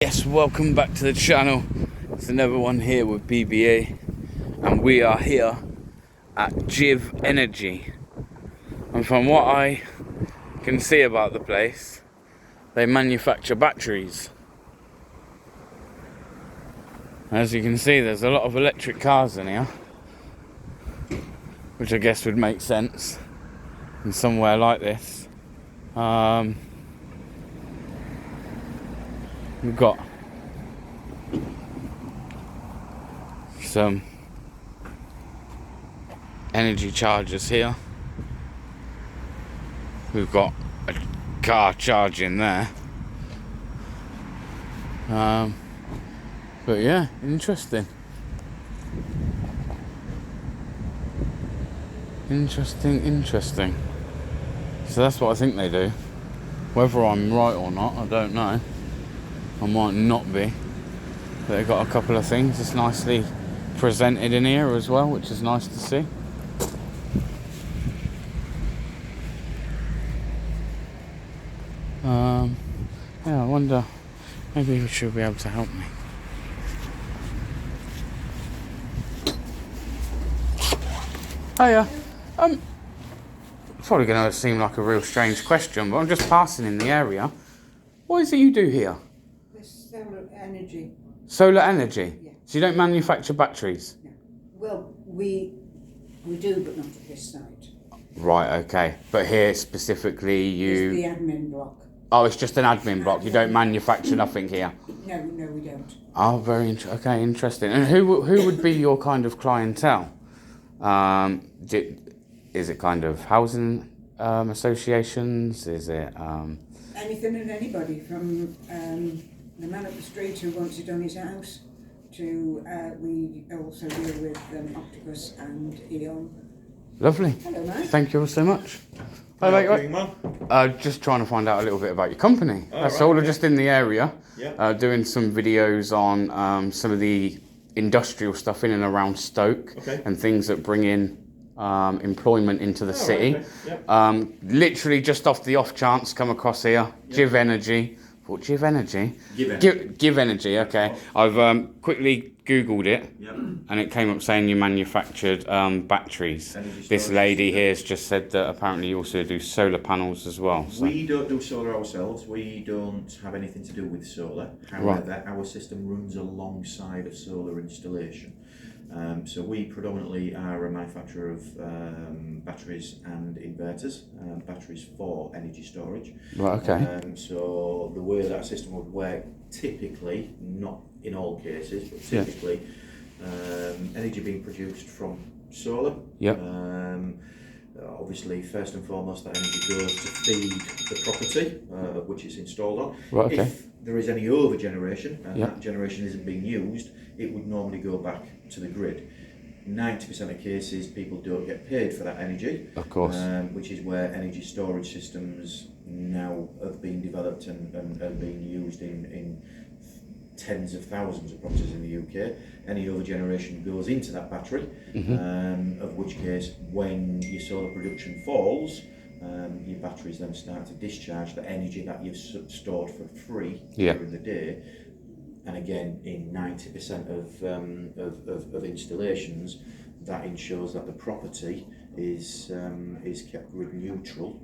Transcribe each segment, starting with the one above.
Yes, welcome back to the channel. It's another one here with BBA, and we are here at Givenergy. And from what I can see about the place, they manufacture batteries. As you can see, there's a lot of electric cars in here, which I guess would make sense in somewhere like this. We've got some energy chargers here. We've got a car charging there. But yeah, interesting. Interesting. So that's what I think they do. Whether I'm right or not, I don't know. I might not be. But they've got a couple of things. It's nicely presented in here as well, which is nice to see. Yeah, I wonder, maybe you should be able to help me. Hiya. It's probably going to seem like a real strange question, but I'm just passing in the area. What is it you do here? It's solar energy. Solar energy? Yeah. So you don't manufacture batteries? No. Well, we do, but not at this site. Right, okay. But here specifically you... It's the admin block. Oh, it's just an admin block. You don't manufacture nothing here? No, we don't. Oh, very interesting. And who would be your kind of clientele? Is it kind of housing associations? Is it... Anything and anybody, from the man up the street who wants it on his house to we also deal with Octopus and Eon. Lovely. Hello, mate. Thank you all so much. Hi, mate. Just trying to find out a little bit about your company. That's all. Just in the area, doing some videos on some of the industrial stuff in and around Stoke, and things that bring in employment into the city. Literally just off the off chance, come across here, Givenergy. What, Givenergy? Givenergy, okay. I've quickly Googled it, and it came up saying you manufactured batteries. This lady here has just said that apparently you also do solar panels as well. So. We don't do solar ourselves. We don't have anything to do with solar. However, our system runs alongside a solar installation. So we predominantly are a manufacturer of batteries and inverters, batteries for energy storage. Right, okay. So the way that system would work, typically, not in all cases, but typically, energy being produced from solar. Obviously, first and foremost, that energy goes to feed the property which it's installed on. Right, okay. If there is any over generation and that generation isn't being used, it would normally go back to the grid. 90% of cases, people don't get paid for that energy. Of course. Which is where energy storage systems now have been developed and are being used in tens of thousands of properties in the UK. Any over generation goes into that battery, of which case, when your solar production falls, your batteries then start to discharge the energy that you've stored for free during the day. And again, in 90% of installations, that ensures that the property is kept grid neutral,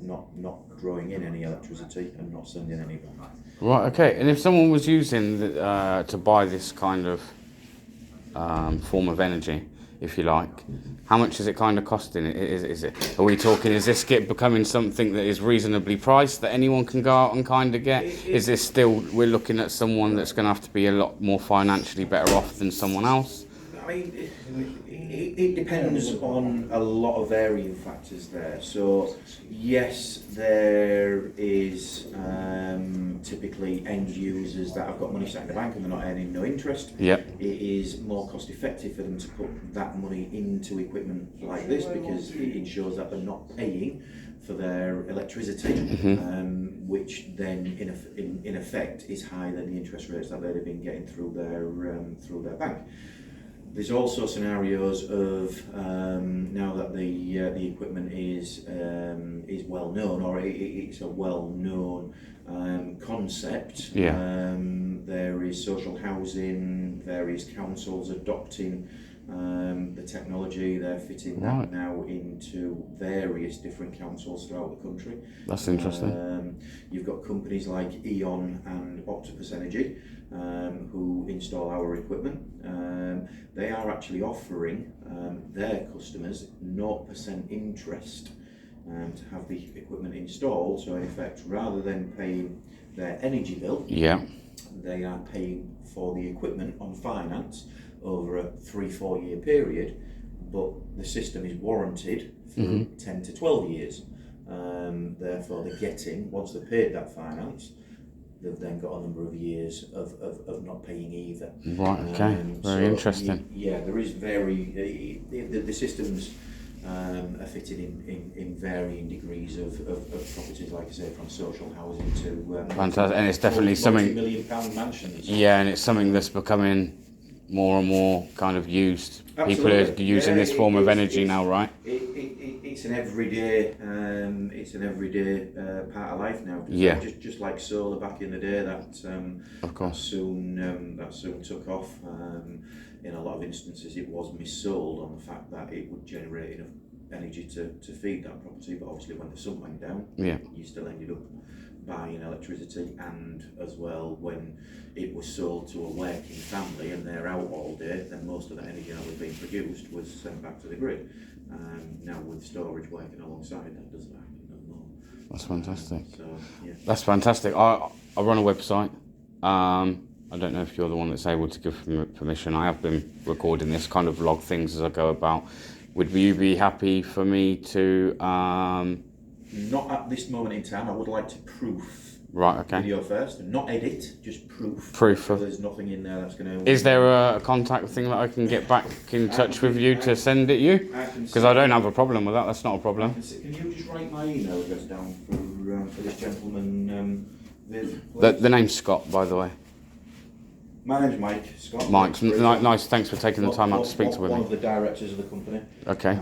not drawing in any electricity and not sending any back. Right, okay. And if someone was using to buy this kind of form of energy, if you like, how much is it kind of costing? Is it? Are we talking? Is this becoming something that is reasonably priced that anyone can go out and kind of get? Is this still? We're looking at someone that's going to have to be a lot more financially better off than someone else. I mean, it depends on a lot of varying factors there. So, yes, there is typically end users that have got money sat in the bank and they're not earning no interest. Yep. It is more cost effective for them to put that money into equipment like this because it ensures that they're not paying for their electricity, which then in effect is higher than the interest rates that they'd have been getting through their bank. There's also scenarios of now that the equipment is well known, or it's a well known concept. Yeah. There is social housing, various councils adopting the technology. They're fitting that now into various different councils throughout the country. That's interesting. You've got companies like Eon and Octopus Energy who install our equipment. They are actually offering their customers 0% interest to have the equipment installed. So in effect, rather than paying their energy bill, they are paying for the equipment on finance over a 3-4 year period, but the system is warranted for 10 to 12 years. Therefore, they're getting, once they've paid that finance, they've then got a number of years of not paying either. Right, okay, very interesting. Yeah, there is the systems are fitted in varying degrees of properties, like I say, from social housing to fantastic, and it's definitely something, multi-million-pound mansions. Yeah, and it's something that's becoming more and more kind of used. Absolutely. People are using this form of energy now, right? It's an everyday, part of life now. Yeah. Just like solar back in the day, of course. that soon took off. In a lot of instances, it was missold on the fact that it would generate enough energy to feed that property. But obviously, when the sun went down, you still ended up buying electricity, and as well, when it was sold to a working family and they're out all day, then most of the energy that was being produced was sent back to the grid. Now with storage working alongside, that doesn't happen no more. That's fantastic. Yeah. That's fantastic. I run a website. I don't know if you're the one that's able to give permission. I have been recording this, kind of log things as I go about. Would you be happy for me to... Not at this moment in time. I would like to proof video first, and not edit, just proof. Proof of. There's nothing in there that's going to. Is there a contact thing that I can get back in touch with you to send it you? Because I don't have a problem with that. That's not a problem. Can you just write my email address down for this gentleman? The name's Scott, by the way. My name's Mike. Scott. Mike, nice. Thanks for taking the time out to speak to me. One of the directors of the company. Okay.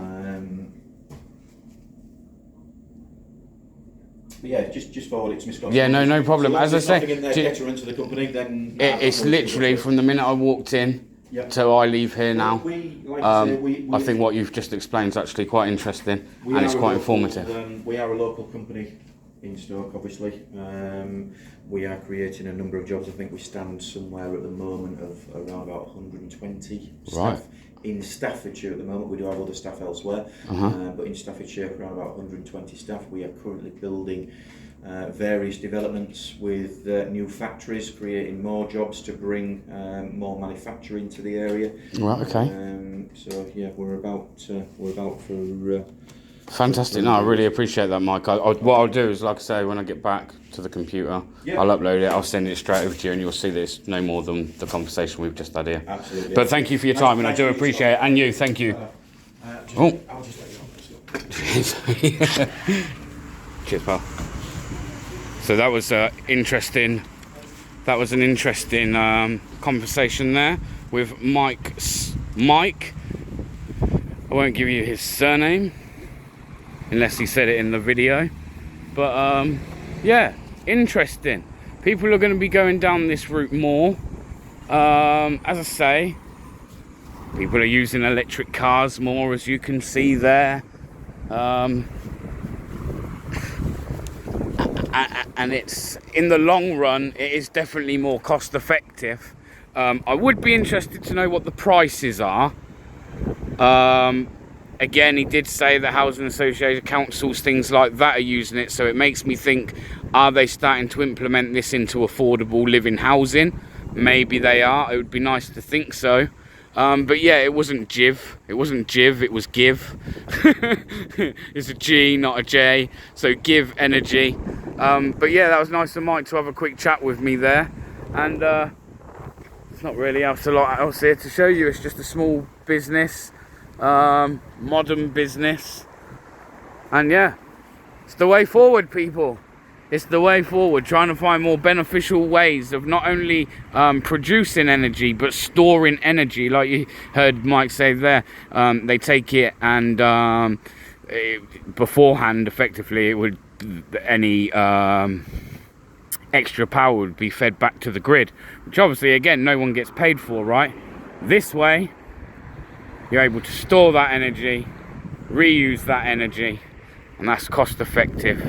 But yeah, just forward it to me, Scott. Yeah, no problem. So as I say, in there, get her into the company, then it's literally from the minute I walked in till I leave here now. I think what you've just explained is actually quite interesting, and it's quite informative. We are a local company in Stoke, obviously. We are creating a number of jobs. I think we stand somewhere at the moment of around about 120 staff. In Staffordshire at the moment, we do have other staff elsewhere, but in Staffordshire, around about 120 staff. We are currently building various developments with new factories, creating more jobs to bring more manufacturing to the area. Right. Okay. So yeah, we're about for. Fantastic. No, I really appreciate that, Mike. What I'll do is, like I say, when I get back to the computer, I'll upload it, I'll send it straight over to you, and you'll see that it's no more than the conversation we've just had here. Absolutely. But thank you for your time, and I do appreciate it. And you, thank you. I'll just let you know. Cheers, pal. So that was interesting. That was an interesting conversation there with Mike. I won't give you his surname unless he said it in the video, but yeah, interesting. People are going to be going down this route more. As I say, people are using electric cars more, as you can see there, and it's, in the long run, it is definitely more cost effective. I would be interested to know what the prices are. Again, he did say that housing association, councils, things like that are using it, so it makes me think, are they starting to implement this into affordable living housing? Maybe they are. It would be nice to think so. But yeah, it wasn't Giv. It wasn't Giv, it was Give. It's a G, not a J. So Givenergy. But yeah, that was nice of Mike to have a quick chat with me there. And it's not really a lot else here to show you. It's just a small business. Modern business, and yeah, it's the way forward, people. It's the way forward, trying to find more beneficial ways of not only producing energy, but storing energy. Like you heard Mike say there, they take it and beforehand, effectively, it would any extra power would be fed back to the grid, which obviously, again, no one gets paid for, right? This way, you're able to store that energy, reuse that energy, and that's cost effective,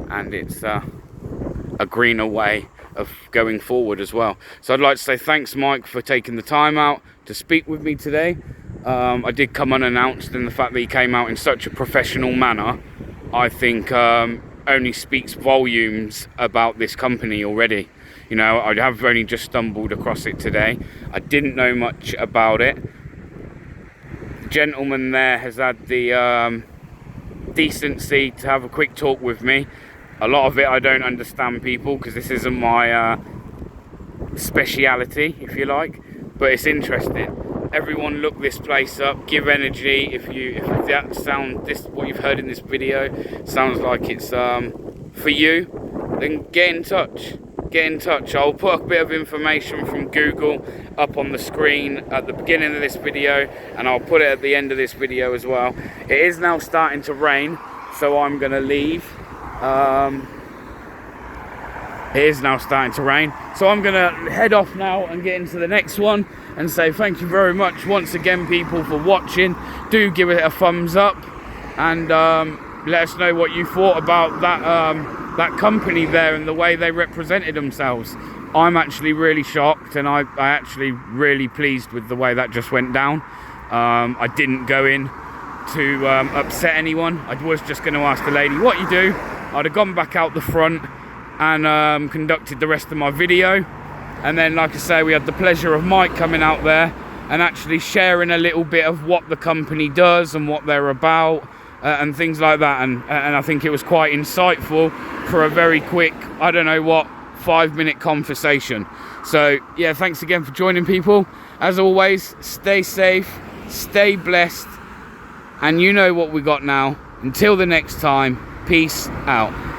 and it's a greener way of going forward as well. So I'd like to say thanks, Mike, for taking the time out to speak with me today. I did come unannounced, and the fact that he came out in such a professional manner, I think only speaks volumes about this company already. You know, I have only just stumbled across it today. I didn't know much about it. The gentleman there has had the decency to have a quick talk with me. A lot of it I don't understand, people, because this isn't my speciality, if you like, but it's interesting. Everyone look this place up. Givenergy. If that sound, this what you've heard in this video sounds like it's for you, then get in touch. Get in touch. I'll put a bit of information from Google up on the screen at the beginning of this video, and I'll put it at the end of this video as well. It is now starting to rain, so I'm gonna leave. It is now starting to rain, so I'm gonna head off now and get into the next one and say thank you very much once again, people, for watching. Do give it a thumbs up, and let us know what you thought about that company there and the way they represented themselves. I'm actually really shocked, and I actually really pleased with the way that just went down. I didn't go in to upset anyone. I was just going to ask the lady what you do. I'd have gone back out the front and conducted the rest of my video, and then, like I say, we had the pleasure of Mike coming out there and actually sharing a little bit of what the company does and what they're about, and things like that, and I think it was quite insightful for a very quick, I don't know what, 5-minute conversation. So yeah, thanks again for joining, people. As always, stay safe, stay blessed, and you know what we got now. Until the next time, peace out.